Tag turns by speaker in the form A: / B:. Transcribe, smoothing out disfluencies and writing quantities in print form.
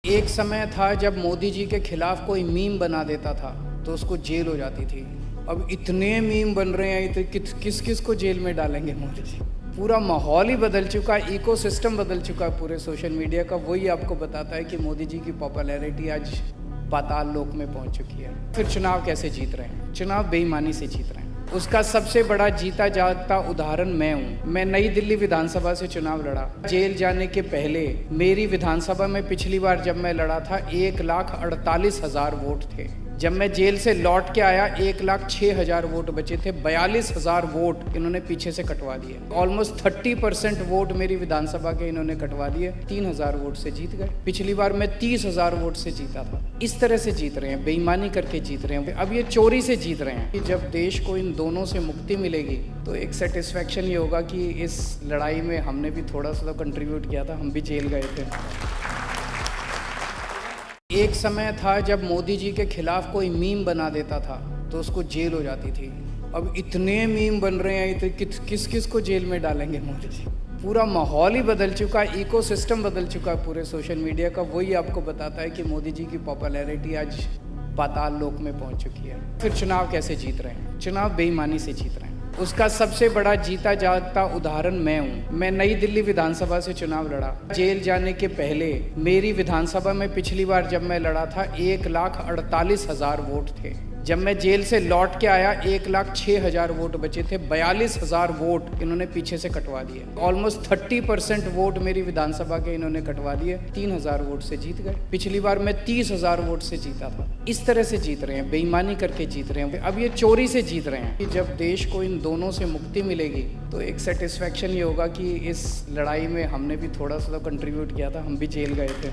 A: एक समय था जब मोदी जी के खिलाफ कोई मीम बना देता था तो उसको जेल हो जाती थी। अब इतने मीम बन रहे हैं, इतने किस किस को जेल में डालेंगे मोदी जी। पूरा माहौल ही बदल चुका है, इकोसिस्टम बदल चुका है पूरे सोशल मीडिया का। वही आपको बताता है कि मोदी जी की पॉपुलैरिटी आज पाताल लोक में पहुंच चुकी है। फिर चुनाव कैसे जीत रहे हैं? चुनाव बेईमानी से जीत रहे हैं। उसका सबसे बड़ा जीता जागता उदाहरण मैं हूँ। मैं नई दिल्ली विधानसभा से चुनाव लड़ा। जेल जाने के पहले मेरी विधानसभा में पिछली बार जब मैं लड़ा था 1,48,000 वोट थे। जब मैं जेल से लौट के आया 1,06,000 वोट बचे थे। 42,000 वोट इन्होंने पीछे से कटवा दिए। ऑलमोस्ट 30% वोट मेरी विधानसभा के इन्होंने कटवा दिए। 3,000 वोट से जीत गए। पिछली बार मैं 30,000 वोट से जीता था। इस तरह से जीत रहे हैं, बेईमानी करके जीत रहे हैं। अब ये चोरी से जीत रहे हैं कि जब देश को इन दोनों से मुक्ति मिलेगी तो एक सेटिस्फैक्शन ये होगा कि इस लड़ाई में हमने भी थोड़ा सा कंट्रीब्यूट किया था, हम भी जेल गए थे। एक समय था जब मोदी जी के खिलाफ कोई मीम बना देता था तो उसको जेल हो जाती थी। अब इतने मीम बन रहे हैं, इतने किस किस को जेल में डालेंगे मोदी जी। पूरा माहौल ही बदल चुका है, इकोसिस्टम बदल चुका है पूरे सोशल मीडिया का। वही आपको बताता है कि मोदी जी की पॉपुलैरिटी आज पाताल लोक में पहुंच चुकी है। फिर चुनाव कैसे जीत रहे हैं? चुनाव बेईमानी से जीत रहे हैं। उसका सबसे बड़ा जीता जागता उदाहरण मैं हूँ। मैं नई दिल्ली विधानसभा से चुनाव लड़ा। जेल जाने के पहले मेरी विधानसभा में पिछली बार जब मैं लड़ा था 1,48,000 वोट थे। जब मैं जेल से लौट के आया 1,06,000 वोट बचे थे। 42,000 वोट इन्होंने पीछे से कटवा दिए। ऑलमोस्ट 30% वोट मेरी विधानसभा के इन्होंने कटवा दिए। 3,000 वोट से जीत गए। पिछली बार मैं 30,000 वोट से जीता था। इस तरह से जीत रहे हैं, बेईमानी करके जीत रहे हैं। अब ये चोरी से जीत रहे हैं कि जब देश को इन दोनों से मुक्ति मिलेगी तो एक सेटिस्फैक्शन ये होगा कि इस लड़ाई में हमने भी थोड़ा सा कंट्रीब्यूट किया था, हम भी जेल गए थे।